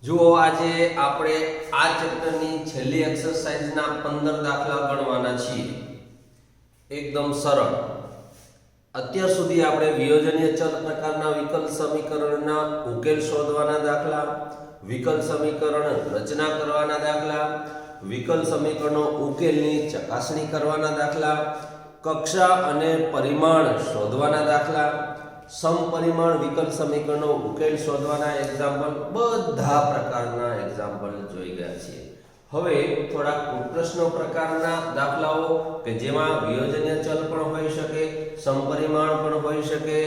જુઓ આજે આપણે આ ચેપ્ટરની છેલ્લી એક્સરસાઇઝના 15 દાખલા ગણવાના છીએ. એકદમ સરળ. અત્યાર સુધી આપણે વિયોજનીય ચલ પ્રકારના વિકલ સમીકરણના ઉકેલ શોધવાના દાખલા, વિકલ સમીકરણ રચના કરવાના દાખલા, વિકલ સમીકરણો ઉકેલની ચકાસણી કરવાના દાખલા, કક્ષા અને પરિમાણ શોધવાના દાખલા, સમપરિમાણ વિકલ સમીકરણનો ઉકેલ શોધવાના એક્ઝામ્પલ, બધા પ્રકારના એક્ઝામ્પલ જોઈ ગયા છીએ. હવે થોડા પ્રશ્નો પ્રકારના દાખલાઓ કે જેમાં વિયોજનીય ચલ પણ હોઈ શકે, સમપરિમાણ પણ હોઈ શકે,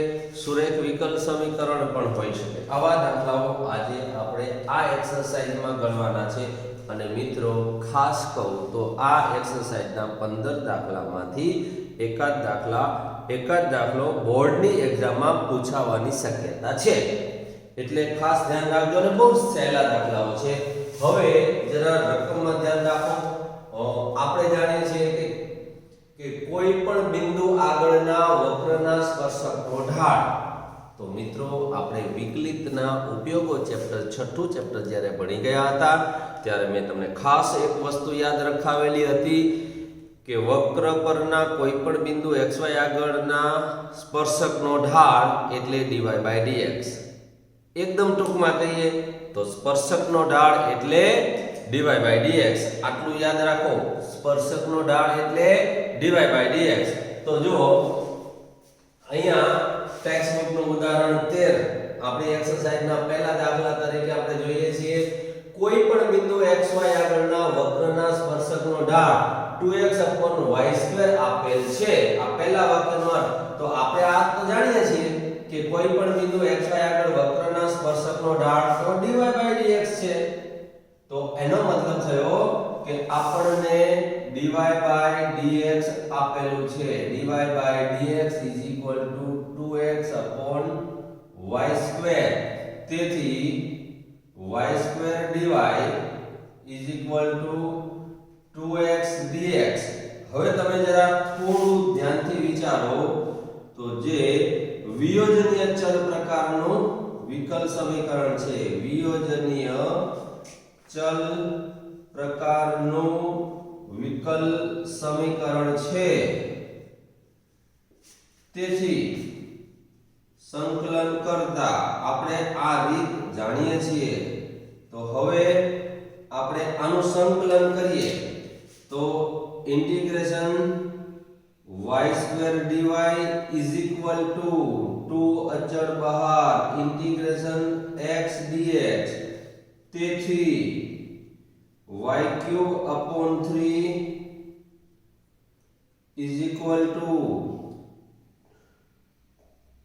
સુરેખ વિકલ સમીકરણ પણ હોઈ શકે. આવા દાખલાઓ આજે આપણે આ એક્સરસાઇઝમાં ગણવાના છે. અને મિત્રો ખાસ કહું તો આ એક્સરસાઇઝના 15 દાખલામાંથી એકાદ દાખલો બોર્ડની એક્ઝામમાં પૂછાવાની શક્યતા છે. એટલે ખાસ ધ્યાન રાખજો અને બહુ સહેલા દાખલાઓ છે. હવે જરા રકમમાં ધ્યાન રાખો. આપણે જાણીએ છીએ કે કોઈ પણ બિંદુ આગળના વક્રના સ્પર્શકનો ઢાળ. તો મિત્રો આપણે વિકલિતના ઉપયોગો છઠ્ઠું ચેપ્ટર જ્યારે ભણી ગયા હતા ત્યારે મેં તમને ખાસ એક વસ્તુ યાદ રખાવેલી હતી કે વક્ર પરના કોઈ પણ બિંદુ xy આગળના સ્પર્શકનો ઢાળ એટલે dy/dx. એકદમ ટૂંકમાં કહીએ તો સ્પર્શકનો ઢાળ એટલે dy/dx. આટલું યાદ રાખો, સ્પર્શકનો ઢાળ એટલે dy/dx. તો જો અહીંયા ટેક્સ્ટબુકનું ઉદાહરણ 13 આપણી એક્સરસાઇઝના પહેલા દાખલા તરીકે આપણે જોઈએ છીએ. કોઈ પણ બિંદુ xy આગળના વક્રના સ્પર્શકનો ઢાળ 2x/y² આપેલ છે. આ પહેલા વાક્યનો અર્થ. તો આપણે આ તો જાણીએ છીએ કે કોઈ પણ બિંદુ xy આગળ વક્રના સ્પર્શકનો ઢાળ તો dy/dx છે. તો એનો મતલબ થયો કે આપણને dy/dx આપેલું છે. dy/dx = 2x/y². તેથી y²dy = 2x dx. હવે તમે જરા થોડું ધ્યાનથી વિચારો તો જે વિયોજનીય ચલ પ્રકારનું વિકલ સમીકરણ છે, વિયોજનીય ચલ પ્રકારનું વિકલ સમીકરણ છે. તેથી સંકલન કરતા આપણે આ રીત જાણીએ છીએ. તો હવે આપણે આનું સંકલન કરીએ તો ઇન્ટિગ્રેશન y²dy = 2 અચળ બહાર ઇન્ટિગ્રેશન x dx. તેથી y³ =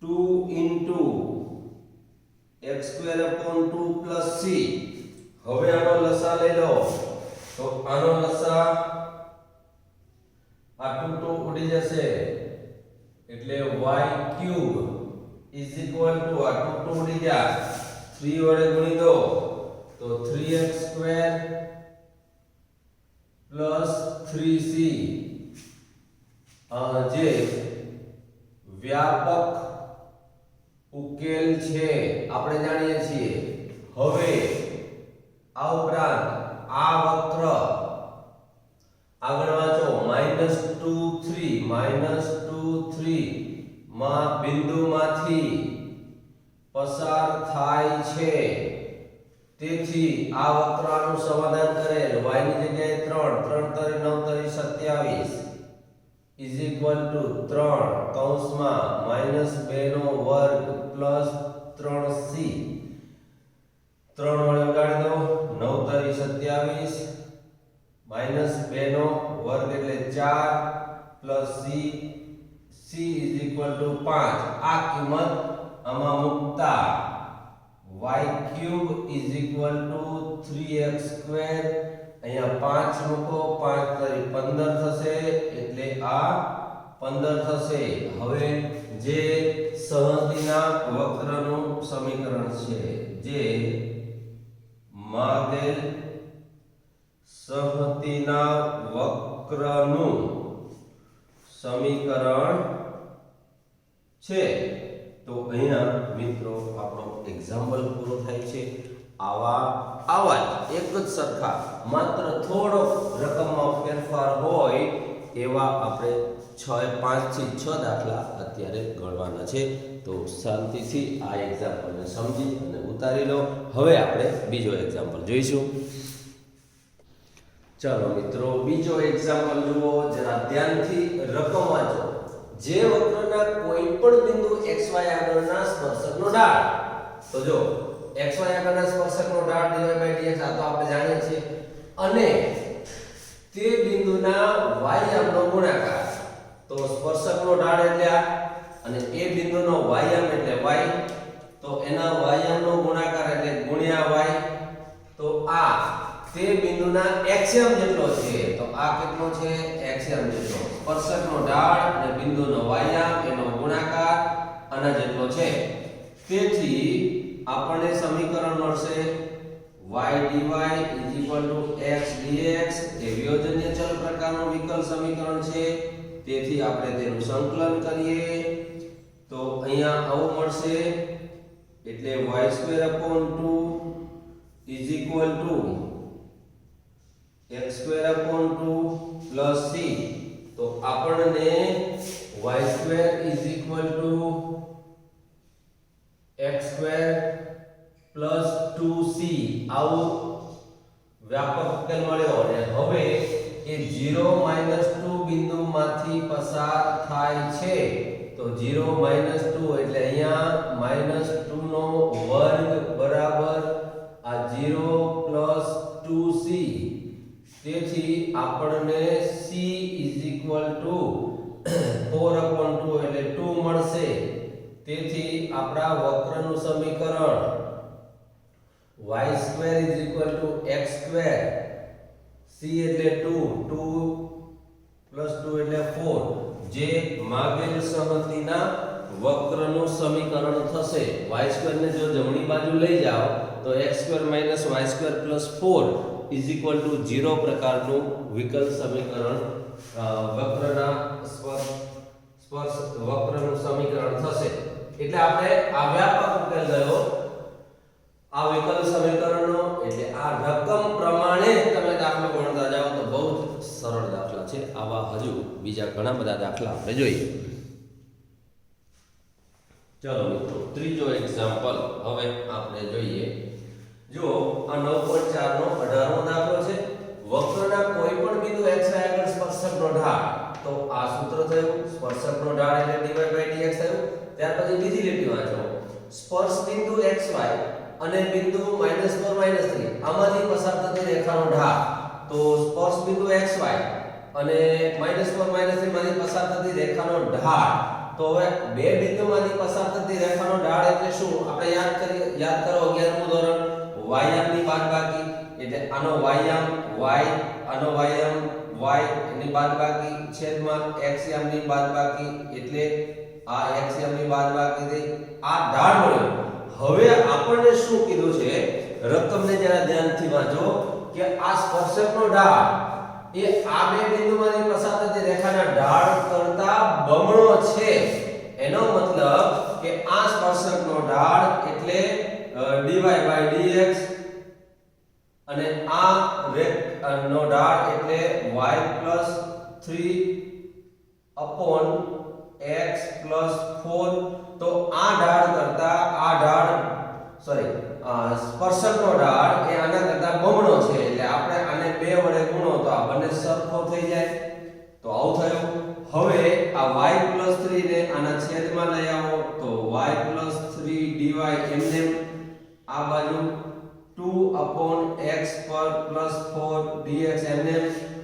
2 x²/2 + c. હવે આનો લસા લઈ લો તો આનો લસા આ 2 ઉડી જશે એટલે y³ = આ 2 ઉડી જાય 3 વડે ગુણી દો તો 3x² + 3c. જે વ્યાપક ઉકેલ છે આપણે જાણીએ છીએ. હવે આ ઉપરાંત આ વક્ર આગળ વાંચો -2 3 માં બિંદુમાંથી પસાર થાય છે. તેથી આ વક્રનું સમાધાન કરેલ y ની જગ્યાએ 3 3 * 9 = 27 = 3 -2 + 3c. 3 વડે ઉડાડી દો 9 * 27 -2 એટલે 4 + c = 5. આ કિંમત આમાં મૂકતા y³ = 3x². અહીંયા 5 મૂકો 5 * 15 થશે એટલે આ 15 થશે. હવે જે સહતિના વક્રનું સમીકરણ છે, જે માગેલ સહતિના વક્રનું સમીકરણ છે. તો અહીંયા મિત્રો આપણો એક્ઝામ્પલ પૂરો થાય છે. આવા જ એક જ સરખા માત્ર થોડો રકમમાં ફેરફાર હોય એવા આપણે 5 થી 6 દાખલા અત્યારે ગણવાના છે. તો શાંતિથી આ એક્ઝામ્પલને સમજી અને ઉતારી લો. હવે આપણે બીજો એક્ઝામ્પલ જોઈશું. ચાલો મિત્રો, બીજો એક્ઝામ્પલ જુઓ, જરા ધ્યાનથી રકમ વાંચો. જે વક્રના કોઈ પણ બિંદુ xy આગળના સ્પર્શકનો ઢાળ, તો જો xy આગળના સ્પર્શકનો ઢાળ dy/dx આ તો આપણે જાણીએ છીએ, અને તે બિંદુના y યામનો ગુણાકાર, તો સ્પર્શકનો ઢાળ એટલે આ અને એ બિંદુનો y યામ એટલે y, તો એના y યામનો ગુણાકાર એટલે ગુણ્યા y, તો આ તે બિંદુના x યામ જેટલો છે, તો આ કેટલો છે? x યામ જેટલો. સ્પર્શકનો ઢાળ અને બિંદુનો y યામ એનો ગુણાકાર આના જેટલો છે. તેથી આપણને સમીકરણ મળશે y dy x dx એ વિયોજનીય ચલ પ્રકારનું વિકલ સમીકરણ છે. તેથી આપણે તેનું સંકલન કરીએ તો અહીંયા આવું મળશે, એટલે y²/2 x²/2 c. તો આપણને y² x²+2c આવું વ્યાપક ઉકેલ મળ્યો. અને હવે એ 0 - 2 બિંદુમાંથી પસાર થાય છે, તો 0 - 2 એટલે અહીંયા -2 નો વર્ગ બરાબર આ 0 + 2c. તેથી આપણને c = 4/2 એટલે 2 મળશે. તેથી આપણા વક્રનું સમીકરણ y² = x², c એટલે 2 + 2 એટલે 4, જે માગેલ સંહતિના વક્રનું સમીકરણ થશે. y² ને જો જમણી બાજુ લઈ જાઓ તો x² - y² + 4 = 0 પ્રકારનું વિકલ સમીકરણ વક્રના સ્પર્શ વક્રનું સમીકરણ થશે. એટલે આપણે આ વ્યાપક ઉકેલ ગયો આ વિકલ સમીકરણનો. એટલે આ રકમ પ્રમાણે તમે દાખલો ગણતા જાઓ તો બહુ જ સરળ દાખલા છે. આવા હજુ બીજા ઘણા બધા દાખલા આપણે જોઈએ. ચલો મિત્રો, ત્રીજો એક્ઝામ્પલ હવે આપણે જોઈએ. જો આ 9.4 નો 18મો દાખલો છે. વક્રના કોઈ પણ બિંદુ xy આગળ સ્પર્શકનો ઢાળ, તો આ સૂત્ર થયું સ્પર્શકનો ઢાળ એટલે dy/dx થયું. ત્યાર પછી બીજી લીટી વાંચો. સ્પર્શ બિંદુ xy અને બિંદુ -4 -3 આમાંથી પસાર થતી રેખાનો ઢાળ, તો સ્પર્શ બિંદુ xy અને -4 -3 માંથી પસાર થતી રેખાનો ઢાળ. તો હવે બે બિંદુમાંથી પસાર થતી રેખાનો ઢાળ એટલે શું? આપણે યાદ કરો 11મું ધોરણ, y યામની બાદબાકી એટલે આનો y યામ y, આનો y યામ y એની બાદબાકી છેદમાં x યામની બાદબાકી, એટલે આ x યામની બાદબાકી થઈ આ ઢાળ મળ્યો. હવે આપણને શું કીધું છે? રકમને જરા ધ્યાનથી વાંચો કે આ સ્પર્શકનો ઢાળ એ આ બે બિંદુમાંથી પસાર થતી રેખાના ઢાળ કરતા બમણો છે. એનો મતલબ કે આ સ્પર્શકનો ઢાળ એટલે dy/dx અને આ રેખાનો ઢાળ એટલે y+3/x+4. તો આ ઢાળ કરતા આ ઢાળ સ્પર્શકનો ઢાળ એ આના કરતા બમણો છે. એટલે આપણે આને 2 વડે ગુણો તો આ બંને સરખો થઈ જાય. તો આવું થયું. હવે આ y+3 ને આના છેદમાં લઈ આવો તો y+3 dy એમને આ બાજુ 2/x+4 dx એમને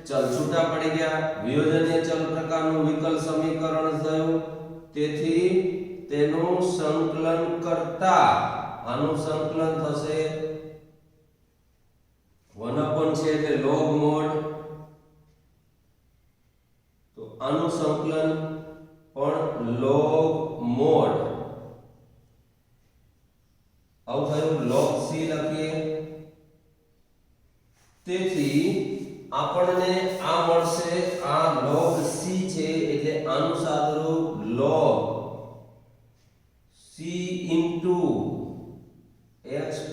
ચલ છૂટા પડી ગયા. વિયોજનીય ચલ પ્રકારનું વિકલ સમીકરણ થયું. તેથી તેનું સંકલન કરતા આનું સંકલન થશે 1/, એટલે log mod. તો આનું સંકલન પણ log mod આવું થયું. log c લખીએ. તેથી આપણને આ મળશે, આ log c છે એટલે આનું સાદુરૂપ log c * x +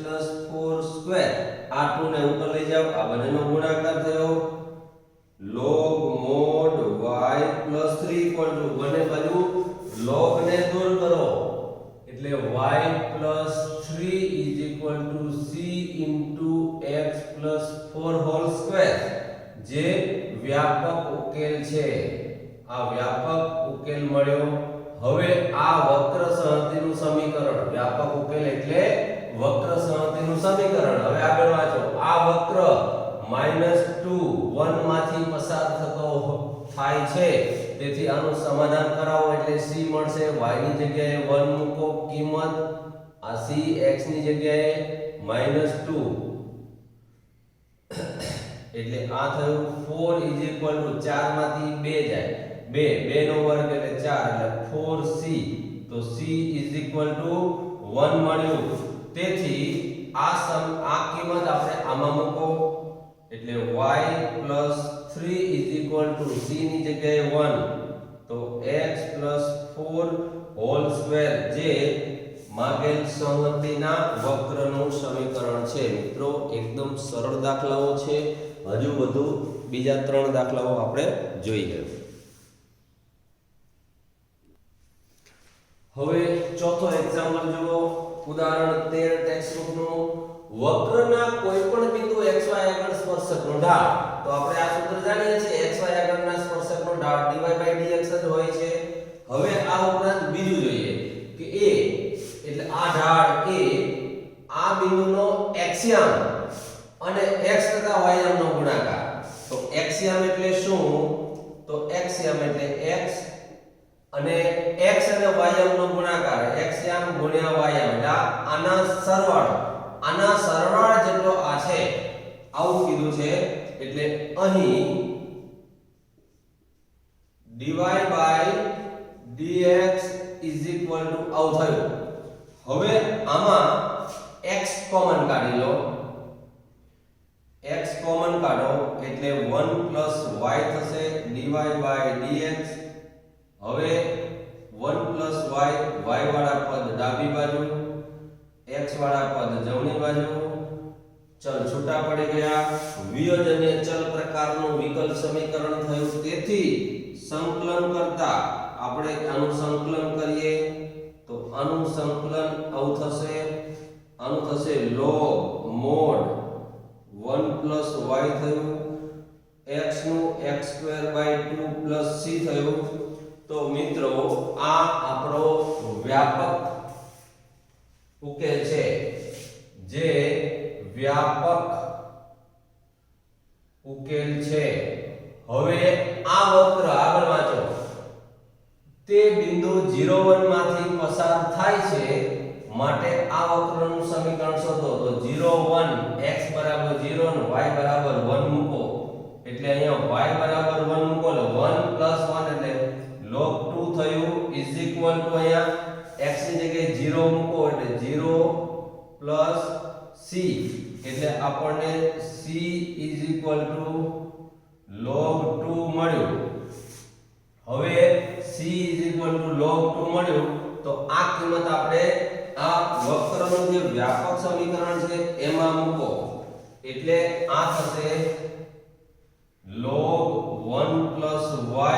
4 સ્ક્વેર આ 2 ને ઉપર લઈ જાઓ આ બંનેનો ગુણાકાર થયો log mod y + 3 = બંને બાજુ log ને દૂર કરો એટલે y + 3 = c * x + 4 whole square જે વ્યાપક ઉકેલ છે આ વ્યાપક ઉકેલ મળ્યો હવે આ વક્ર સંહતિનું સમીકરણ વ્યાપક ઉકેલ એટલે વક્ર સંહતિનું સમીકરણ હવે આગળ વાંચો આ વક્ર -2 1 માંથી પસાર થતો થાય છે તેથી આનું સમાધાન કરાવો એટલે c મળશે y ની જગ્યાએ 1 મૂકો કિંમત આ c x ની જગ્યાએ -2 એટલે આ થયું 4 4 માંથી 2 જાય 2 નો વર્ગ એટલે 4 એટલે 4c તો c 1 મળ્યું તેથી આ કિંમત આપણે આમાં મૂકો એટલે y + 3 c ની જગ્યાએ 1 તો x + 4 હોલ સ્ક્વેર જે માગેલ સંહતિના વક્રનું સમીકરણ છે મિત્રો એકદમ સરળ દાખલાઓ છે હજુ વધુ બીજા 3 દાખલાઓ આપણે જોઈએ હવે ચોથો એક્ઝામ્પલ જુઓ ઉદાહરણ 13 ટેક્સ્ટબુક નું વક્રના કોઈપણ બિંદુ xy આગળ સ્પર્શકનો ઢાળ તો આપણે આ સૂત્ર જાણીએ છીએ xy આગળના સ્પર્શકનો ઢાળ dy/dx જ હોય છે હવે આ ઉપરાંત બીજું જોઈએ કે a એટલે આ ઢાળ a આ બિંદુનો એક્સિયમ અને x તથા y નો ગુણાકાર તો એક્સિયમ એટલે શું તો એક્સિયમ એટલે x અને x અને y નો ગુણાકાર એક્સિયમ ગુણ્યા y એટલે આના સરવાળા જેટલો આ છે આવું કીધું છે એટલે અહીં dy/dx આવું થયું હવે આમાં x કોમન કાઢી લો x કોમન કાઢો એટલે 1 + y થશે dy/dx હવે 1 + y વાળા પદ ડાબી બાજુ x વાળા પદ જમણી બાજુ ચલ છૂટા પડી ગયા વિયોજનીય ચલ પ્રકારનું વિકલ સમીકરણ થયું તેથી સંકલન કરતા આપણે આનું સંકલન કરીએ તો આનું સંકલન આવું થશે log mod 1 + y થયું x નું x² / 2 + c થયું તો મિત્રો આ આપણો વ્યાપક ઉકેલ છે જે વ્યાપક ઉકેલ છે હવે આ વક્ર આગળ વાંચો તે બિંદુ 0 1 માંથી પસાર થાય છે માટે આ વક્રનું સમીકરણ શોધો તો 0 1 x = 0 અને y = 1 મૂકો એટલે અહીંયા y = 1 મૂકો એટલે 1 + 1 એટલે log 2 થયું અહીંયા x ની જગ્યાએ 0 મૂકો એટલે 0 + c એટલે આપણને c log 2 મળ્યું હવે c log 2 મળ્યું તો આ કિંમત આપણે આ વક્રનું જે વ્યાપક સમીકરણ છે એમાં મૂકો એટલે આ થશે log 1 + y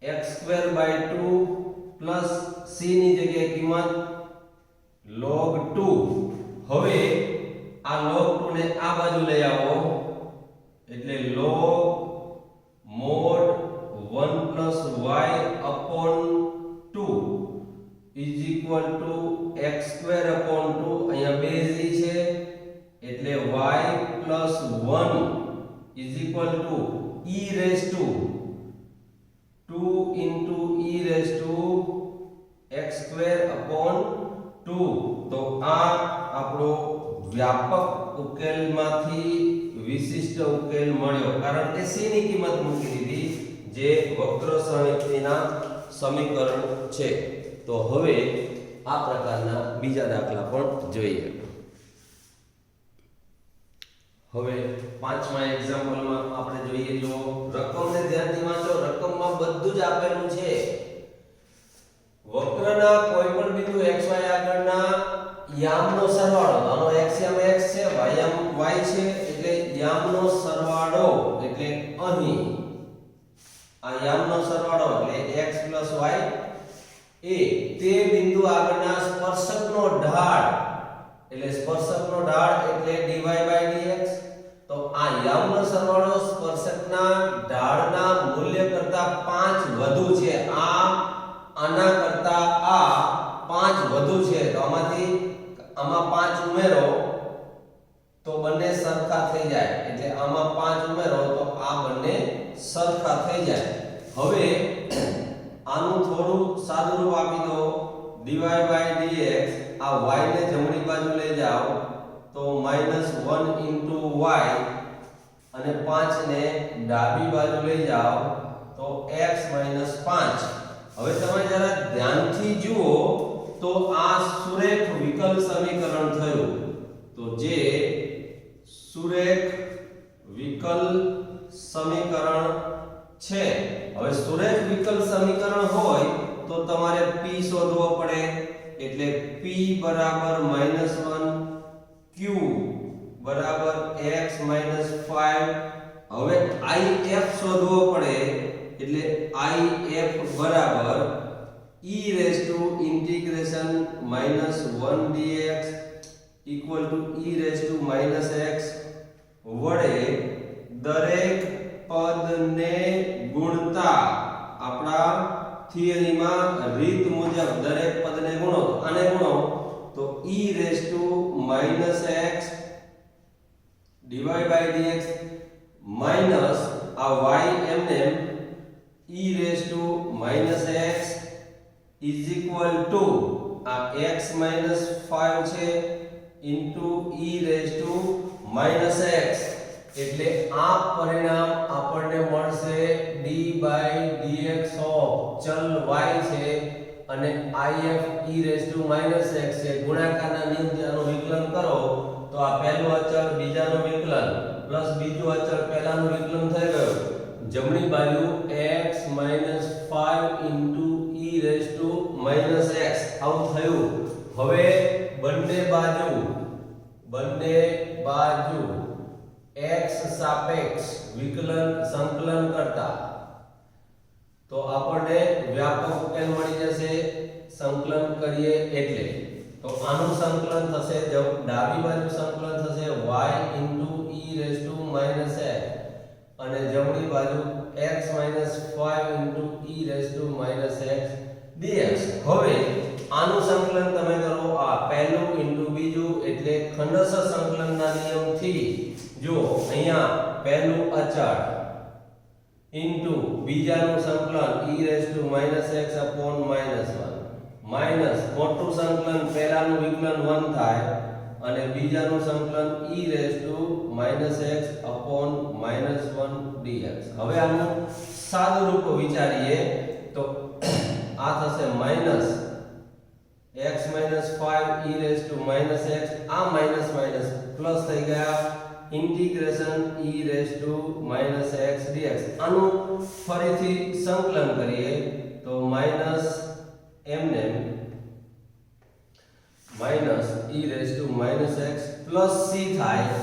x²/2 + c ની જગ્યાએ કિંમત log 2 હવે આ log 2 ને આ બાજુ લઈ આવો એટલે log mod 1 + y / 2 x²/2 અહીંયા બેઝ છે એટલે y + 1 e2x²/2 તો આ આપણો વ્યાપક ઉકેલમાંથી વિશિષ્ટ ઉકેલ મળ્યો કારણ કે c ની કિંમત મૂકી દીધી જે વક્ર સંહિતાના સમીકરણ છે તો હવે આ પ્રકારના બીજા દાખલા પણ જોઈએ હવે પાંચમા એક્ઝામ્પલમાં આપણે જોઈએ જો રકમને ધ્યાનથી વાંચો રકમમાં બધું જ આપેલું છે વક્રના કોઈપણ બિંદુ xy કરો એટલે x y એ તે બિંદુ આગળના સ્પર્શકનો ઢાળ એટલે સ્પર્શકનો ઢાળ એટલે dy/dx. તો આ યામનો સરવાળો સ્પર્શકના ઢાળના મૂલ્ય કરતા 5 વધુ છે. આના કરતા આ 5 વધુ છે. તો આમાં 5 ઉમેરો તો બંને સરખા થઈ જાય. એટલે આમાં 5 ઉમેરો તો આ બંને સરખા થઈ જાય. હવે આનું થોડું સાદું રૂપ આપી દો. dy/dx આ y ને જમણી બાજુ લઈ જાઓ તો -1 y અને 5 ને ડાબી બાજુ લઈ જાઓ તો x - 5. હવે તમે જરા ધ્યાનથી જુઓ તો આ સુરેખ વિકલ સમીકરણ થયું. તો જે સુરેખ વિકલ સમીકરણ છે. હવે સુરેખ વિકલ સમીકરણ હોય તો તમારે p શોધવો પડે. એટલે p બરાબર -1 q બરાબર x - 5. હવે if શોધવો પડે. એટલે if બરાબર e raised to integration -1 dx equal to e raised to -x વડે દરેક પદને ગુણતા આપણા થિયરીમાં રીત મુજબ દરેક પદને ગુણો. આને ગુણો તો e raised to -x dy/dx minus આ y એમને e raised to -x is equal to આ x - 5 છે into e raised to -x. એટલે આ પરિણામ આપણને મળશે d/dx ઓફ ચલ y છે અને if e raised to -x છે. ગુણાકારના નિયમથી આનું વિકલન કરો તો આ પહેલું અચળ બીજાનું વિકલન પ્લસ બીજું અચળ પહેલાનું વિકલન થઈ ગયું. જમણી બાજુ x - 5 into e raised to -x આવું થયું. હવે બંને બાજુ x સાપેક્ષ સંકલન કરતા તો આપણને વ્યાપક ઉકેલ મળી જશે. સંકલન કરીએ એટલે તો આનું સંકલન થશે. જો ડાબી બાજુ સંકલન થશે y into e raised to -x અને જમણી બાજુ x - 5 into e raised to -x dx. હવે આનું સંકલન તમે કરો આ પહેલું ઇન્ટુ બીજું એટલે ખંડશ સંકલનના નિયમથી જો અહીંયા પહેલું અચળ ઇન્ટુ બીજાનું સંકલન e raised to -x upon -1 minus મોટું સંકલન પહેલાનું વિકલન 1 થાય અને બીજાનું સંકલન e raised to -x upon -1 dx. હવે આનું સાદું રૂપ વિચારીએ તો આ થશે minus x - 5 e raised to -x આ માઈનસ માઈનસ પ્લસ થઈ ગયા integration e raised to -x dx. આનું ફરીથી સંકલન કરીએ તો માઈનસ એમને minus e raised to -x plus c થાય.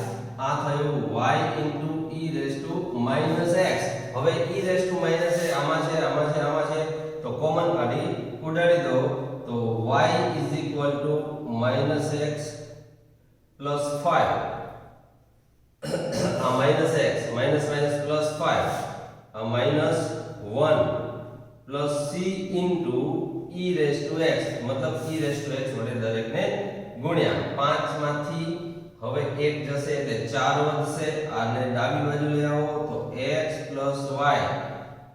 આ થયું y into e raised to -x. હવે e રેસ્ટ ટુ આમાં છે તો કોમન કાઢી ઉડાડી દો તો y is equal to -x plus 5 આ -x માઈનસ માઈનસ પ્લસ 5 આ -1 plus c into e raised to x મતલબ e રેસ્ટ ટુ x વડે દરેકને ગુણ્યા 5 માંથી હવે 1 જશે એટલે 4 વધશે. આને ડાબી બાજુ લઈ આવો તો x y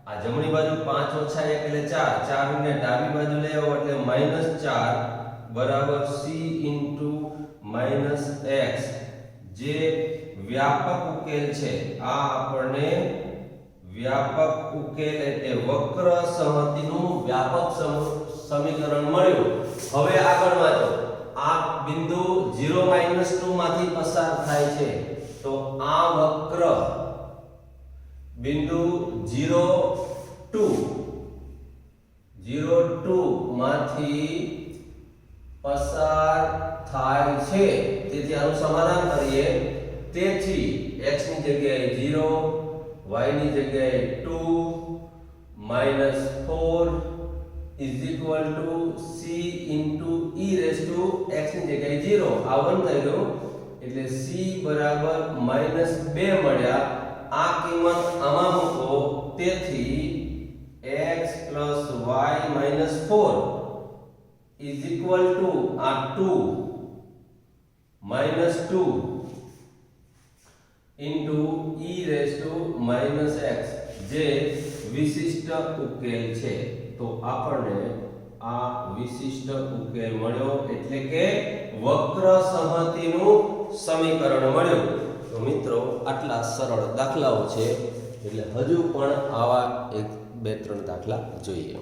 આ જમણી બાજુ 5 ઓછા 1 એટલે 4 4 ને ડાબી બાજુ લઈ આવો એટલે -4 બરાબર c ઇન્ટુ -x જે વ્યાપક ઉકેલ છે. આ આપણને વ્યાપક ઉકેલ એટલે વક્ર સંહતિનું વ્યાપક સમીકરણ મળ્યું. હવે આગળ વાંચો. આ બિંદુ 0 - 2 માંથી પસાર થાય છે તો આ વક્ર બિંદુ 0 2 માંથી પસાર થાય છે. તેથી આનું સમાધાન કરીએ. તેથી x ની જગ્યાએ 0 y ની જગ્યાએ 2 -4 is equal to c into e raise to x ની જગ્યાએ 0 આ 1 થઈ ગયું એટલે c બરાબર -2 મળ્યા આ કિંમત આમાં મૂકો તેથી x y 4 is equal to આ 2 -2 into e raise to -x જે વિશિષ્ટ ઉકેલ છે તો આપણને આ વિશિષ્ટ ઉકેલ મળ્યો એટલે કે વક્ર સંહતિનું સમીકરણ મળ્યું તો મિત્રો આટલા સરળ દાખલાઓ છે એટલે હજુ પણ આવા 1 2 3 દાખલા જોઈએ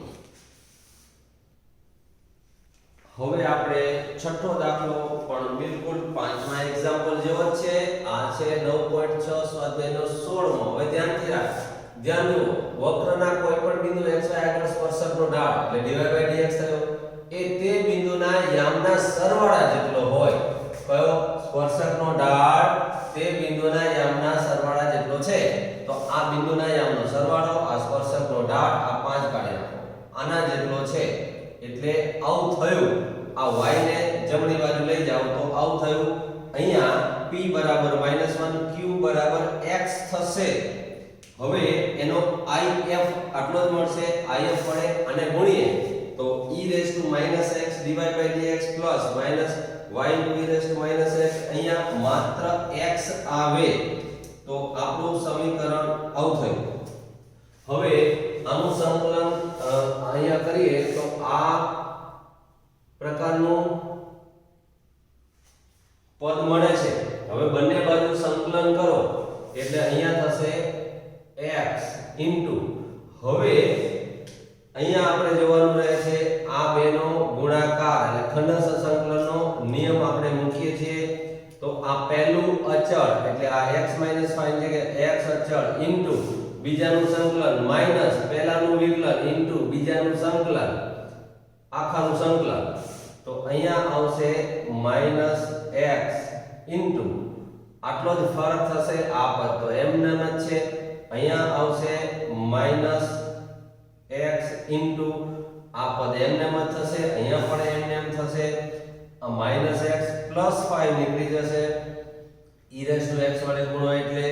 હવે આપણે છઠ્ઠો દાખલો પણ બિલકુલ પાંચમા એક્ઝામ્પલ જેવો જ છે આ છે 9.6 સ્વાધ્યાયનો 16મો હવે ધ્યાનથી રાખ ધ્યાન દો વક્રના કોઈ પણ બિંદુ x y આગળ સ્પર્શકનો ઢાળ એટલે dy dx થયો એ તે બિંદુના યામના સરવાળા જેટલો હોય કયો સ્પર્શકનો ઢાળ તે બિંદુના યામના સરવાળા જેટલો છે તો આ બિંદુના યામનો સરવાળો આ સ્પર્શકનો ઢાળ આ 5 કાઢી નાખો આના જેટલો છે એટલે આવું થયું આ y ને જમણી બાજુ લઈ જાવ તો આવું થયું અહીંયા p બરાબર -1 q બરાબર x થશે હવે એનો if આટલો જ મળશે if વડે અને ગુણીએ તો e raise to -x dy/dx plus y e raise to -x અહીંયા માત્ર x આવે તો આપણું સમીકરણ આવું થયું હવે આનું સંકલન અહીંયા કરીએ તો આ પ્રકારનું પદ મળે છે હવે બંને બાજુ સંકલન કરો એટલે અહીંયા થશે x ઇન્ટુ હવે અહીંયા આપણે જોવાનું રહે છે આ બેનો ગુણાકાર એટલે ખંડસ્થ સંકલનનો નિયમ આપણે મૂકીએ છીએ તો આ પહેલું અચળ એટલે આ x - 5 છે કે x અચળ ઇન્ટુ બીજાનું સંકલન માઈનસ પહેલાનું વિકલન ઇન્ટુ બીજાનું સંકલન આખાનું સંકલન તો અહીંયા આવશે -x ઇન્ટુ આટલો જ ફરક થશે આ પદ તો એમ જ છે અહીંયા આવશે -x ઇન્ટુ આ પદ એમ જ થશે અહીંયા પણ એમ થશે આ -x + 5 નીકળી જશે e રેઝ ટુ x વડે ગુણો એટલે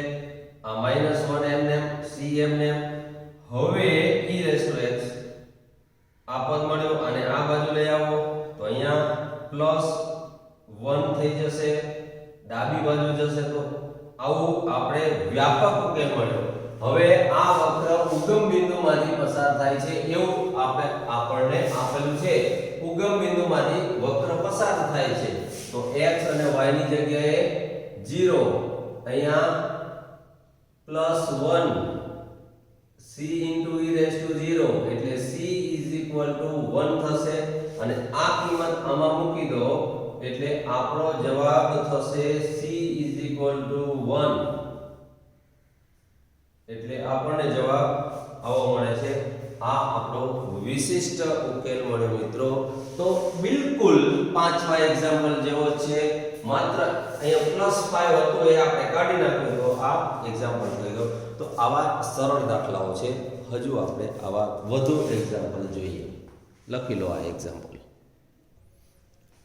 આ -1 એમ c એમ હવે e રેઝ ટુ x આ પદ મળ્યો અને આ બાજુ લઈ આવો તો અહીંયા +1 થઈ જશે ડાબી બાજુ જશે તો આવું આપણે વ્યાપક ઉકેલ મળ્યો હવે આ વક્ર ઉગમ બિંદુમાંથી પસાર થાય છે એવું આપણને આપેલું છે ઉગમ બિંદુમાંથી વક્ર પસાર થાય છે તો x અને y ની જગ્યાએ 0 અહીંયા +1 c * e રેઝ ટુ 0 એટલે c = 1 થશે અને આ કિંમત આમાં મૂકી દો એટલે આપણો જવાબ થશે c = 1 એટલે આપણને જવાબ આવો મળે છે આ આપણો વિશિષ્ટ ઉકેલ મળ્યો મિત્રો તો બિલકુલ પાંચમા એક્ઝામ્પલ જેવો છે માત્ર અહીંયા +5 હતું એ આપણે કાઢી નાખ્યું તો આ એક્ઝામ્પલ થઈ ગયો તો આવા સરળ દાખલાઓ છે હજુ આપણે આવા વધુ એક્ઝામ્પલ જોઈએ લખી લો આ એક્ઝામ્પલ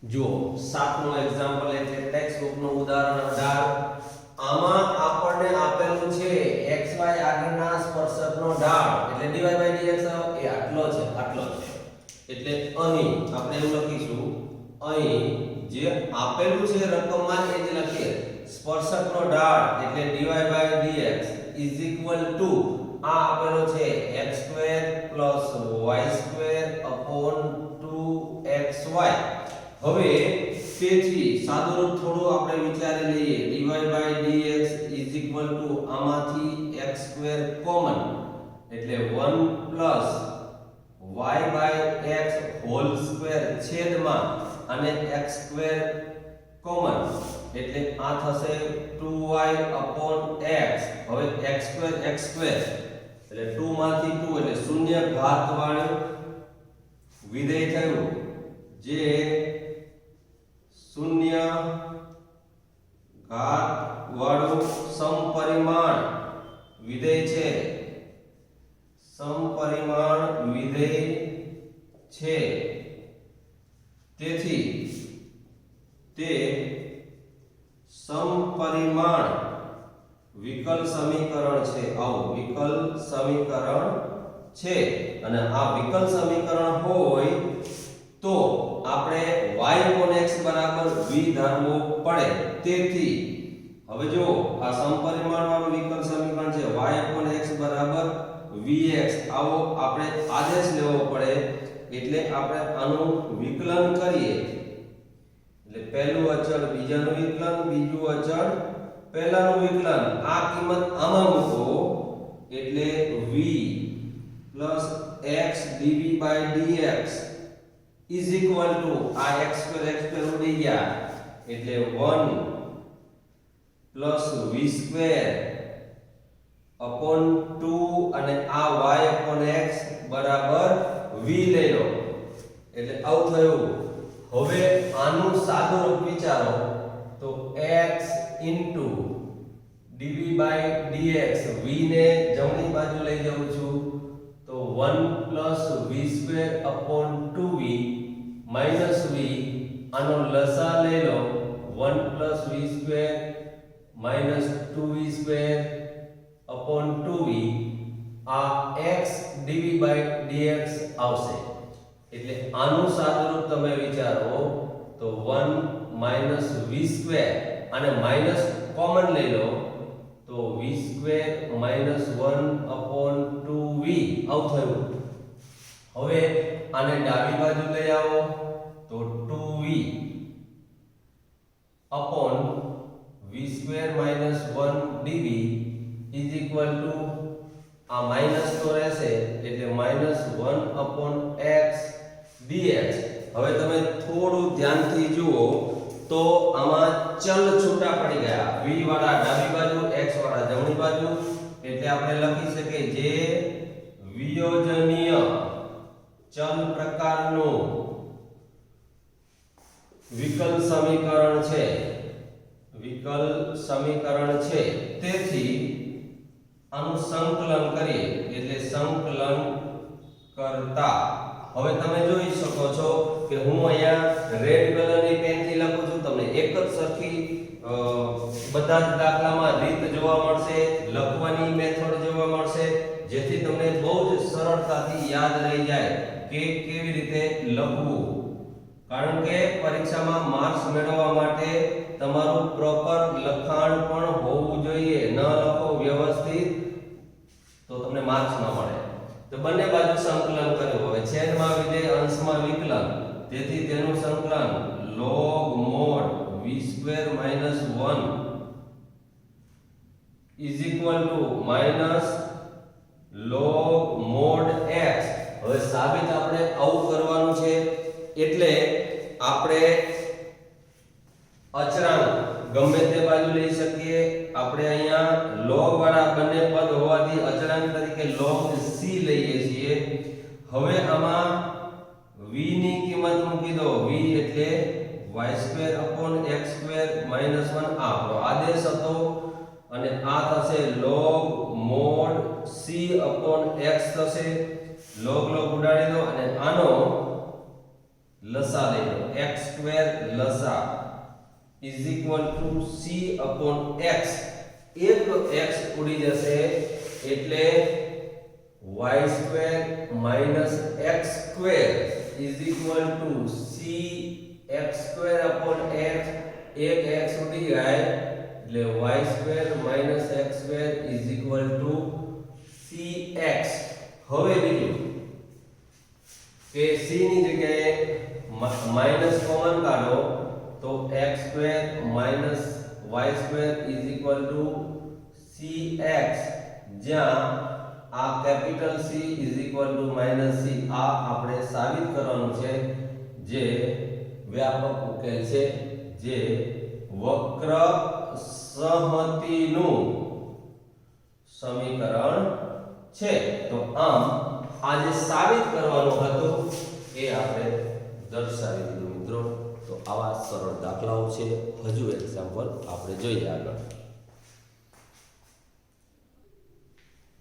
જુઓ 7મો એક્ઝામ્પલ એટલે ટેક્સ્ટ બુકનું ઉદાહરણ 18 આમાં આપણને આપેલું છે xy આગળના સ્પર્શકનો ઢાળ એટલે dy/dx એ આટલો છે એટલે અહીં આપણે એવું લખીશું અહીં જે આપેલું છે રકમમાં એ જ લખીએ સ્પર્શકનો ઢાળ એટલે dy/dx = આ આપેલો છે x² + y² / 2xy હવે તેથી સાદું રૂપ થોડું આપણે વિચારી લઈએ dy/dx = આમાંથી x² કોમન એટલે 1 + y/x² છેદમાં અને x² કોમન એટલે આ થશે 2y/x હવે x² એટલે 2 માંથી 2 એટલે શૂન્ય ઘાત વાળું વિધેય થયું જે શૂન્ય ઘાત વાળું સમપરિમાણ વિધેય છે સમપરિમાણ લે છે, તેથી તે સમપરિમાણ વિકલ સમીકરણ છે. આવું વિકલ સમીકરણ છે. અને આ વિકલ સમીકરણ હોય તો આપણે y x બરાબર v ધારવું પડે. તેથી હવે જો આ સમપરિમાણ વાળું વિકલ સમીકરણ છે y x બરાબર vx, આવો આપણે આદેશ લેવો પડે. એટલે આપણે આનું વિકલન કરીએ એટલે પહેલું અચળ બીજાનું વિકલન, બીજું અચળ પહેલાનું વિકલન. આ કિંમત આમાં મૂકો એટલે v plus x dv/dx is equal to આ x2 ઉડી ગયા એટલે 1 plus v² upon 2 અને આ y upon x બરાબર v લઈ લો એટલે આવું થયું. હવે આનું સાદું રૂપ વિચારો તો x into dv/dx, v ને જમણી બાજુ લઈ જાઉં છું તો 1 plus v² upon 2v minus v, આનો લસા લઈ લો 1 plus v² minus 2v² upon 2v, આ x dv/dx આવશે. એટલે આનું સાદુરૂપ તમે વિચારો તો 1 minus v² અને માઈનસ કોમન લઈ લો તો v² minus 1 upon 2v આવું થયું. હવે આને ડાબી બાજુ લઈ આવો તો 2v upon v² minus 1 dv is equal to આ માઈનસ તો રહેશે એટલે minus 1 upon x dx. હવે તમે થોડું ધ્યાનથી જુઓ તો આમાં ચલ છૂટા પડી ગયા, v વાળા ડાબી બાજુ, x વાળા જમણી બાજુ. એટલે આપણે લખી શકીએ જે વિયોજનીય ચલ પ્રકારનું વિકલ સમીકરણ છે, વિકલ સમીકરણ છે. તેથી આનું સંકલન કરીએ એટલે સંકલન કરતા હવે તમે જોઈ શકો છો કે હું અહીંયા રેડ કલરની પેનથી લખું છું. તમને એક જ સરખી બધા જ દાખલામાં રીત જોવા મળશે, લખવાની મેથડ જોવા મળશે, જેથી તમને બહુ જ સરળતાથી યાદ રહી જાય કે કેવી રીતે લખવું. કારણ કે પરીક્ષામાં માર્ક્સ મેળવવા માટે તમારું પ્રોપર લખાણ પણ હોવું જોઈએ. ન લખો વ્યવસ્થિત તો તમને માર્ક્સ ન મળે. તો બંને બાજુ સંકલન કર્યું. હવે છેદમાં વિધેય અંશમાં વિકલન, તેથી તેનું સંકલન log mod v² minus 1 is equal to minus log mod x. હવે સાબિત આપણે આવું કરવાનું છે એટલે આપણે અચળાંક ગમે તે બાજુ લઈ શકીએ. આપણે અહીંયા log વાળા બંને પદ હોવાથી અચળાંક તરીકે log c લઈએ છીએ. હવે આમાં v ની કિંમત મૂકી દો. v એટલે y² upon x² minus 1 આ આપણો આદેશ હતો અને આ થશે log mod c upon x થશે. log ઉડાડી દો અને આનો લસા લઈ લો. x² લસા is equal to c upon x. એક x ઉડી જશે એટલે y² minus x² is equal to c x² upon x. એક x ઉડી જાય એટલે y² minus x² is equal to cx. હવે બીજું કે c ની જગ્યાએ માઈનસ કોમન કાઢો તો x² minus y² is equal to cx, જ્યાં આ capital C is equal to minus c. આ આપણે સાબિત કરવાનું છે જે વ્યાપક ઉકેલ છે, જે વક્ર સહમતિનું સમીકરણ છે. તો આમ આ જે સાબિત કરવાનું હતું એ આપણે દર્શાવી દીધું મિત્રો. તો આવા સરળ દાખલાઓ છે. હજુ એક્ઝામ્પલ આપણે જોઈએ આગળ.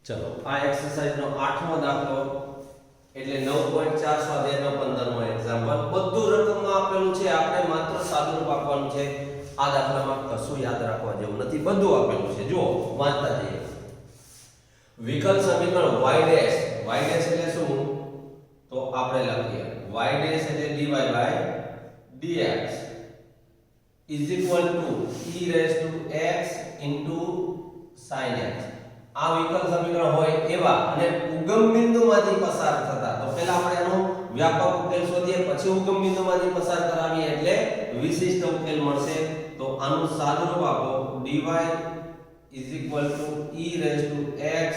ચલો આ એક્સરસાઇઝનો 8મો દાખલો એટલે 9.4 સ્વાધ્યાયનો 15મો એક્ઝામ્પલ બધું રકમમાં આપેલું છે, આપણે માત્ર સાદુરૂપ આપવાનું છે. આ દાખલામાં કશું યાદ રાખવા જેવું નથી, બધું આપેલું છે. જુઓ વાંચતા જઈએ. વિકલ સમીકરણ y ડેશ એટલે શું? તો આપણે લખીએ y ડેશ એટલે dy dx is equal to e raised to x into sin x. આ વિકલ સમીકરણ હોય એવા અને ઉગમ બિંદુમાંથી પસાર થતા, તો પહેલા આપણે આનો વ્યાપક ઉકેલ શોધીએ, પછી ઉગમ બિંદુમાંથી પસાર કરાવીએ એટલે વિશિષ્ટ ઉકેલ મળશે. તો આનું સાદુરૂપ આપો dy is equal to e raised to x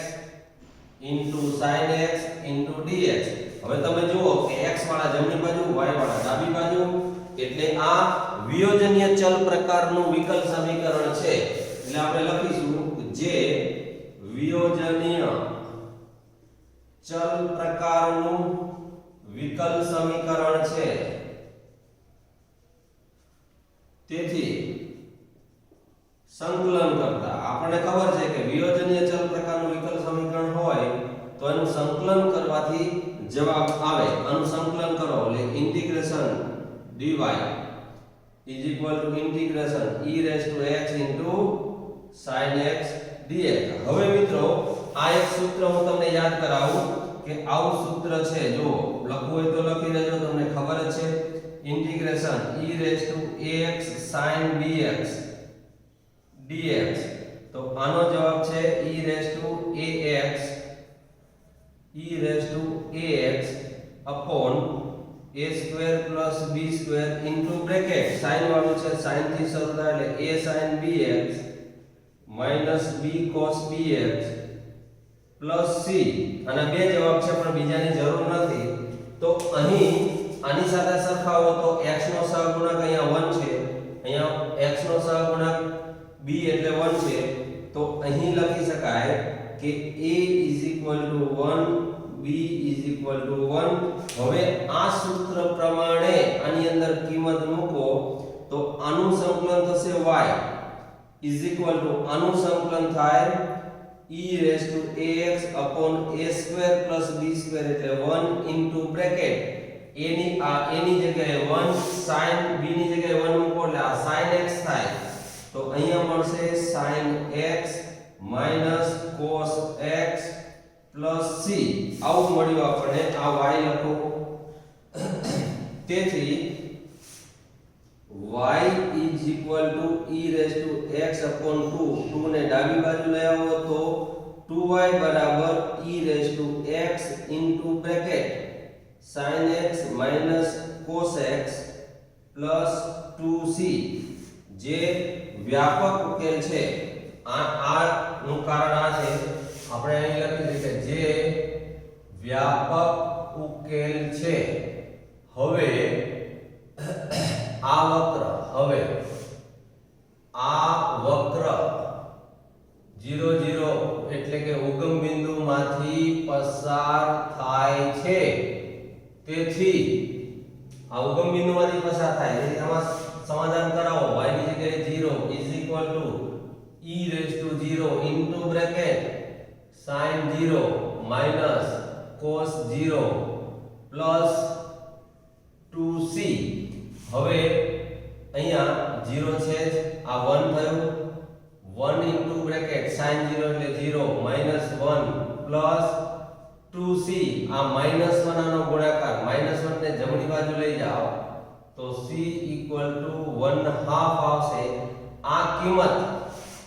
into sin x into dx. હવે તમે જુઓ કે x વાળા જમણી બાજુ, y વાળા ડાબી બાજુ, એટલે આ વિયોજનીય ચલ પ્રકારનું વિકલ સમીકરણ છે. એટલે આપણે લખીશું જે વિયોજનીય ચલ પ્રકારનું વિકલ સમીકરણ છે. તેથી સંકલન કરતા આપણને ખબર છે કે વિયોજનીય ચલ પ્રકારનું વિકલ સમીકરણ હોય તો એનું સંકલન કરવાથી જવાબ આવે. આનું સંકલન કરો એટલે integration dy is equal to integration e raised to x into sin x dx. હવે મિત્રો આ એક સૂત્ર હું તમને યાદ કરાવું કે આવું સૂત્ર છે. જો લખવું હોય તો લખી લેજો, તમને ખબર જ છે. Integration e raised to ax sin bx dx. તો આનો જવાબ છે e raised to ax upon a square plus b square into bracket sin વાળું છે, sin થી શરૂ થાય એટલે a sin bx minus b cos bx plus c. અને બે જવાબ છે પણ બીજાની જરૂર નથી. તો અહીં આની સાથે સરખાવો તો x નો સહગુણક અહીંયા 1 છે, અહીંયા x નો સહગુણક b એટલે 1 છે. તો અહીં લખી શકાય કે a is equal to 1, b is equal to 1. હવે આ સૂત્ર પ્રમાણે આની અંદર કિંમત મૂકો તો આનું સંકલન થશે y is equal to આનું સંકલન થાય e raised to ax upon a square plus b square એટલે 1 into bracket a ની જગ્યાએ 1 sin b ની જગ્યાએ 1 મૂકો એટલે આ sin x થાય. તો અહીંયા મળશે sin x minus cos x plus c. આવું મળ્યું આપણને. આ y લખો. તેથી y is equal to e raised to x upon 2 ને ડાબી બાજુ લઈ આવો તો 2y બરાબર e raised to x into bracket sin x minus cos x plus 2c. જે વ્યાપક ઉકેલ છે. આ નું કારણ આ છે, આપણે અહીં લખી દઈએ કે જે વ્યાપક ઉકેલ છે. હવે આ વક્ર 0 0 એટલે કે ઉગમ બિંદુમાંથી પસાર થાય છે. તેથી આ ઉગમ બિંદુમાંથી પસાર થાય એટલે આમાં સમાધાન કરાવો. y ની જગ્યાએ 0 is equal to e raised to 0 into bracket sin 0 minus cos 0 plus 2c. હવે અહીંયા 0 છે, આ 1 થયું. 1 into bracket sin 0 એટલે 0 minus 1 plus 2c. આ minus 1 આનો ગુણાકાર, minus 1 ને જમણી બાજુ લઈ જાઓ તો c equal to 1/2 આવશે. આ કિંમત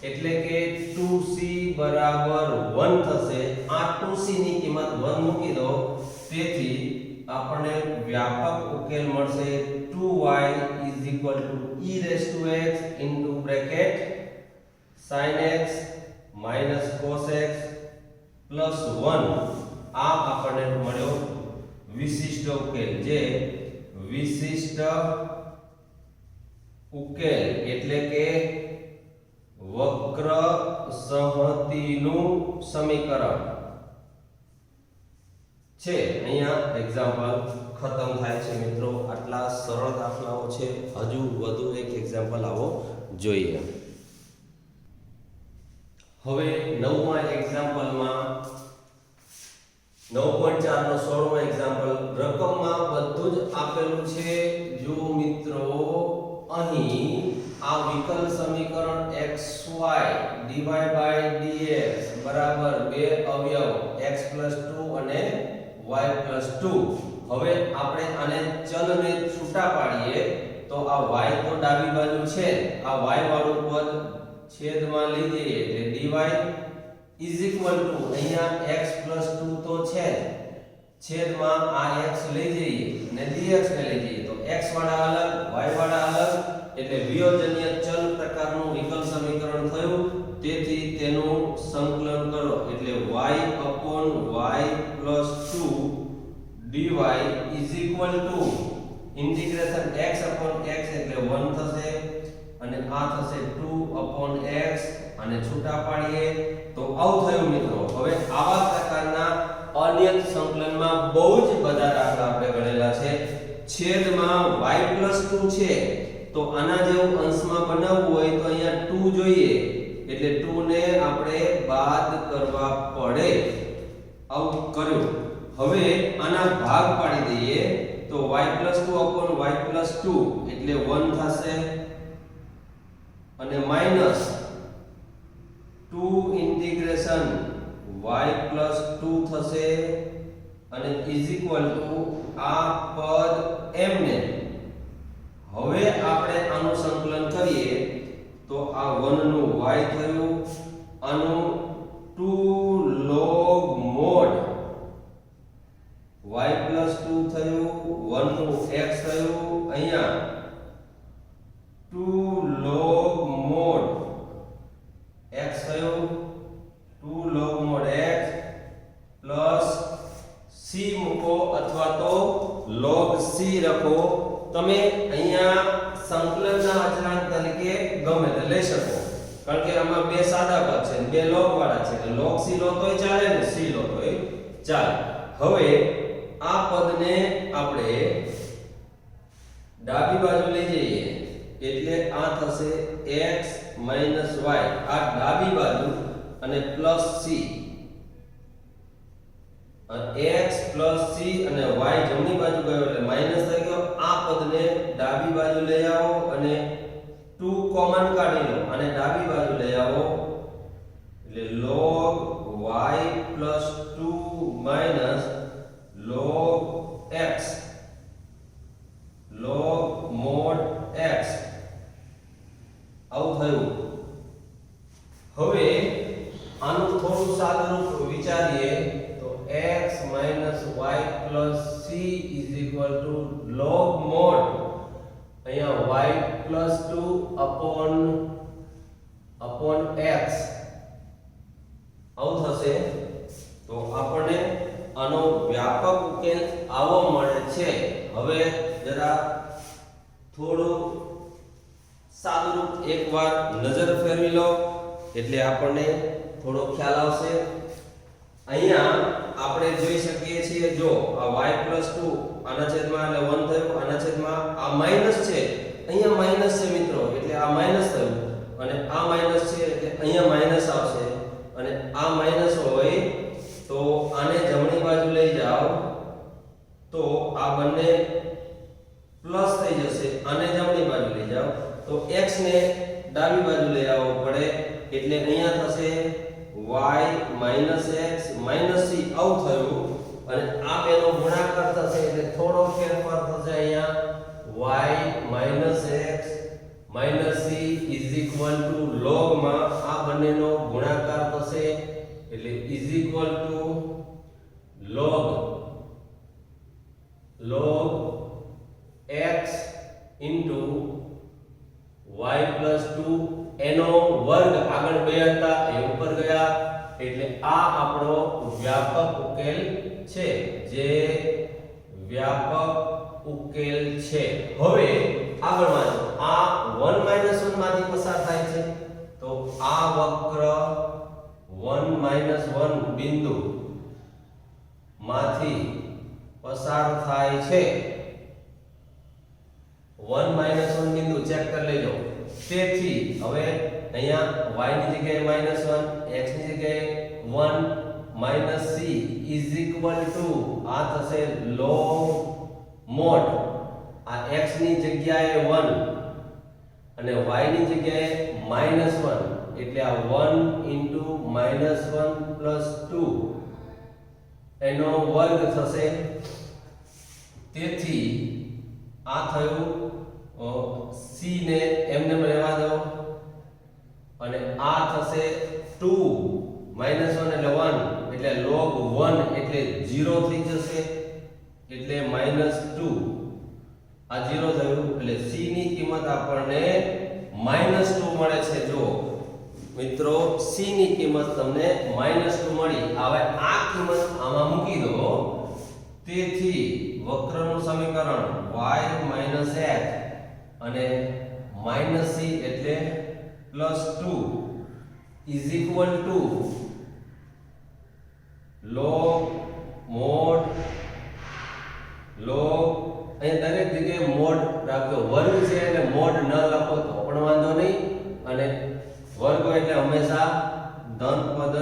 એટલે કે 2c બરાબર 1 થશે. આ 2c ની કિંમત 1 મૂકી દો. તેથી આપણને વ્યાપક ઉકેલ મળશે 2y is equal to e raised to x into bracket sin x minus cos x plus 1. આ આપણને મળ્યો વિશિષ્ટ ઉકેલ. જે વિશિષ્ટ ઉકેલ એટલે કે વક્ર સંહતિનું સમીકરણ છે. અહીંયા એક્ઝામ્પલ ખતમ થાય છે મિત્રો. આટલા સરળ દાખલાઓ છે. હજુ વધુ એક એક્ઝામ્પલ આવો જોઈએ. હવે 9મા એક્ઝામ્પલમાં 9.4 નો 16મો એક્ઝામ્પલ રકમમાં બધું જ આપેલું છે જો મિત્રો અહીં આ વિકલ સમીકરણ xy dy/dx બરાબર બે અવયવ x + 2 અને y + 2 હવે આપણે આને ચલને છૂટા પાડીએ તો આ y તો ડાબી બાજુ છે આ y વાળું પદ છેદમાં લઈ જઈએ એટલે dy અહીંયા x + 2 તો છે છેદમાં આ x લઈ જઈએ અને dx ને લઈ જઈએ તો x વાળા અલગ y વાળા અલગ એટલે વિયોજનીય ચલ પ્રકારનું વિકલ સમીકરણ થયું તેથી તેનું સંકલન કરો એટલે y + 2 dy ઇન્ટિગ્રેશન x એટલે 1 થશે અને આ થશે 2/x અને છૂટા પાડીએ તો આવું થયું મિત્રો હવે આવા પ્રકારના અનિયત સંકલનમાં બહુ જ બધા દાખલા આપણે ગણેલા છે છેદમાં y + 2 છે તો આના જેવું અંશમાં બનાવવું હોય તો અહીંયા 2 જોઈએ એટલે 2 ને આપણે બાદ કરવા પડે આવું કર્યું હવે આના ભાગ પાડી દઈએ તો y + 2/y + 2 એટલે 1 થશે અને માઈનસ 2 ઇન્ટિગ્રેશન y + 2 થશે અને આ પદ m ને હવે આપણે આનું સંકલન કરીએ તો આ 1 નું y થયું આનું 2 log mod y + 2 થયું 1 નું x થયું અહીંયા 2 log mod x થયું 2 log mod x plus c મૂકો અથવા તો log c લખો તમે અહીંયા સંકલનના અચળાંક તરીકે ગમે તે લઈ શકો કારણ કે આમાં બે સાદા પદ છે બે log વાળા છે એટલે log c લો તોય ચાલે ને c લો તોય ચાલે હવે આ પદને આપણે ડાબી બાજુ લઈ જઈએ એટલે આ થશે x - y આ ડાબી બાજુ અને પ્લસ c x + c અને y જમણી બાજુ ગયો એટલે માઈનસ થઈ ગયો આ પદને ડાબી બાજુ લઈ આવો અને 2 કોમન કાઢી લો અને ડાબી બાજુ લઈ આવો એટલે log y + 2 - log x log mod x આવું થયું હવે આનું થોડું સાદુરૂપ વિચારીએ તો x - y + c log mod અહીંયા y + 2 x આવું થશે તો આપણને આનો વ્યાપક ઉકેલ આવો મળે છે હવે જરા થોડું સાદુરૂપ એકવાર નજર ફેરવી લો એટલે આપણને થોડો ખ્યાલ આવશે અહીંયા આપણે જોઈ શકીએ છીએ જો આ y + 2 આના છેદમાં એટલે 1 થયું આના છેદમાં આ માઈનસ છે અહીંયા માઈનસ છે મિત્રો એટલે આ માઈનસ થયું અને આ માઈનસ છે એટલે અહીંયા માઈનસ આવશે અને આ માઈનસ હોય તો આને જમણી બાજુ લઈ જાઓ તો આ બંને પ્લસ થઈ જશે આને જમણી બાજુ લઈ જાઓ તો x ને ડાબી બાજુ લઈ આવવો પડે એટલે અહીંયા થશે y - x - c આવું થયું અને આ બેનો ગુણાકાર થશે એટલે થોડો ફેરફાર થશે અહીંયા y - x - c log માં આ બંનેનો ગુણાકાર થશે એટલે log x y + 2 એનો વર્ગ આગળ બે હતા એ ઉપર ગયા એટલે આ આપણો વ્યાપક ઉકેલ છે જે વ્યાપક ઉકેલ છે હવે આગળ વાંચો આ 1 - 1 માંથી પસાર થાય છે તો આ વક્ર 1 - 1 બિંદુ માંથી પસાર થાય છે 1 - 1 બિંદુ ચેક કરી લેજો તેથી હવે અહીંયા y ની જગ્યાએ -1 x ની જગ્યાએ 1 minus she is equal to આ થશે log મોડ આ x ની જગ્યાએ 1 અને y ની જગ્યાએ -1 એટલે આ 1 ઇન્ટુ -1 પ્લસ 2 એનો વર્ગ થશે. તેથી આ થયું c ને એમને રહેવા દો અને આ થશે 2 -1 એટલે 1 એટલે log 1 એટલે 0 થઈ જશે એટલે -2 આ 0 થયું એટલે c ની કિંમત આપણને -2 મળે છે. જો મિત્રો c ની કિંમત તમને -2 મળી. હવે આ કિંમત આમાં મૂકી દો. તેથી વક્રનું સમીકરણ y - x અને -c એટલે +2 is equal two log mode log અહીં દરેક જગ્યાએ મોડ રાખજો. વર્ગ છે એટલે મોડ ન લખો તો પણ વાંધો નહીં અને વર્ગ એટલે હંમેશા ધન પદ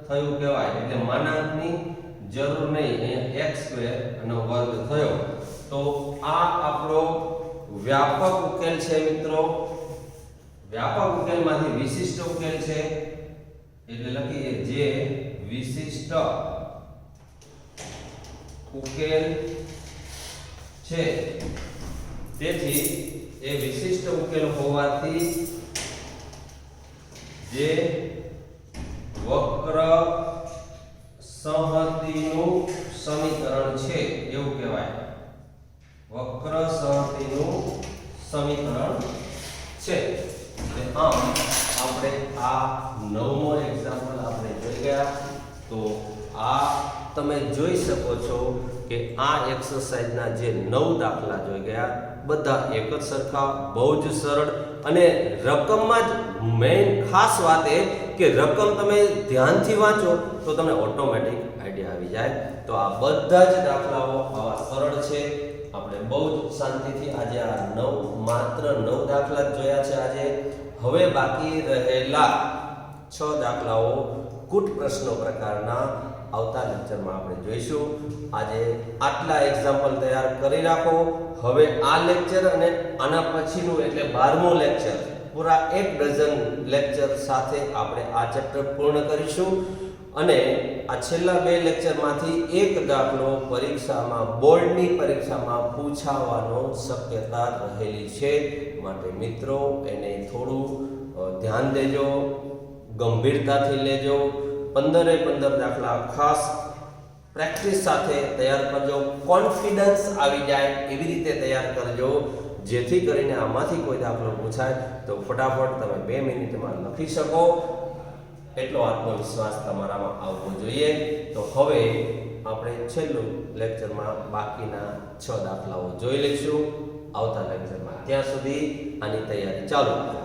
થયું કહેવાય એટલે માનાંકની જરૂર નહીં. અહીંયા x² નો વર્ગ થયો. તો આ આપણો વ્યાપક ઉકેલ છે મિત્રો. વ્યાપક ઉકેલમાંથી વિશિષ્ટ ઉકેલ છે એટલે લખીએ જે વિશિષ્ટ ઉકેલ છે. તેથી એ વિશિષ્ટ ઉકેલ હોવાથી જે વક્ર સંહતિનું સમીકરણ છે એવું કહેવાય. વક્ર સંહતિનું સમીકરણ છે. આમ આપણે આ 9મો એક્ઝામ્પલ આપણે જોઈ ગયા. તો આ તમે જોઈ શકો છો કે આ એક્સરસાઇઝના જે 9 દાખલા જોઈ ગયા બધા એક જ સરખા, બહુ જ સરળ અને રકમમાં જ મેઇન ખાસ વાત એ કે રકમ તમે ધ્યાનથી વાંચો તો તમને ઓટોમેટિક આઈડિયા આવી જાય. તો આ બધા જ દાખલાઓ આવા સરળ છે. આપણે બહુ જ શાંતિથી આજે આ માત્ર 9 દાખલા જ જોયા છે આજે. હવે બાકી રહેલા 6 દાખલાઓ કુટ પ્રશ્નો પ્રકારના આવતા લેક્ચરમાં આપણે જોઈશું. આજે આટલા એક્ઝામ્પલ તૈયાર કરી રાખો. હવે આ લેક્ચર અને આના પછીનું એટલે 12મું લેક્ચર પૂરા 1 ડઝન લેક્ચર સાથે આપણે આ ચેપ્ટર પૂર્ણ કરીશું અને આ છેલ્લા 2 લેક્ચરમાંથી એક દાખલો પરીક્ષામાં બોર્ડની પરીક્ષામાં પૂછાવાનો શક્યતા રહેલી છે. માટે મિત્રો એને થોડું ધ્યાન દેજો, ગંભીરતાથી લેજો. 15 દાખલા ખાસ પ્રેક્ટિસ સાથે તૈયાર કરજો. કોન્ફિડન્સ આવી જાય એવી રીતે તૈયાર કરજો જેથી કરીને આમાંથી કોઈ દાખલો પૂછાય તો ફટાફટ તમે 2 મિનિટમાં લખી શકો. એટલો આત્મવિશ્વાસ તમારામાં આવવો જોઈએ. તો હવે આપણે છેલ્લું લેક્ચરમાં બાકીના 6 દાખલાઓ જોઈ લઈશું આવતા લેક્ચરમાં. ત્યાં સુધી આની તૈયારી ચાલુ રાખો.